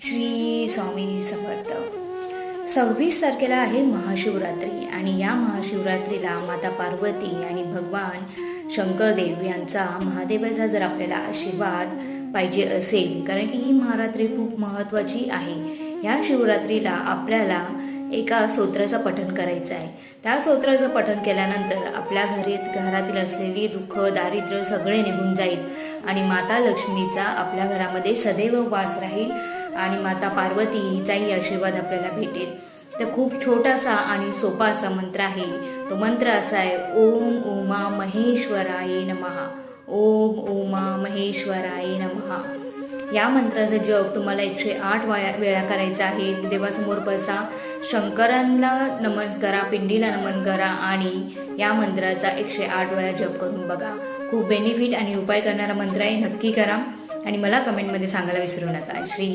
श्री स्वामी समर्थ. 26 तारखेला आहे महाशिवरात्री आणि या महाशिवरात्रीला माता पार्वती आणि भगवान शंकरदेव यांचा महादेवाचा जर आपल्याला आशीर्वाद पाहिजे असेल, कारण की ही महारात्री खूप महत्त्वाची आहे. या शिवरात्रीला आपल्याला एका स्तोत्राचं पठण करायचं आहे. त्या स्तोत्राचं पठण केल्यानंतर आपल्या घरातील असलेली दुःख दारिद्र्य सगळे निघून जाईल आणि माता लक्ष्मीचा आपल्या घरामध्ये सदैव वास राहील आणि माता पार्वती हिचाही आशीर्वाद आपल्याला भेटेल. तर खूप छोटासा आणि सोपा असा मंत्र आहे. तो मंत्र असा आहे, ओम उमा महेश्वराय नमः. ओम उमा महेश्वराय नमः. या मंत्राचा जप तुम्हाला 108 वेळा करायचा आहे. देवासमोर बसा, शंकरांना नमन करा, पिंडीला नमन करा आणि या मंत्राचा 108 वेळा जप करून बघा. खूप बेनिफिट आणि उपाय करणारा मंत्र आहे. नक्की करा आणि मला कमेंटमध्ये सांगायला विसरू नका. श्री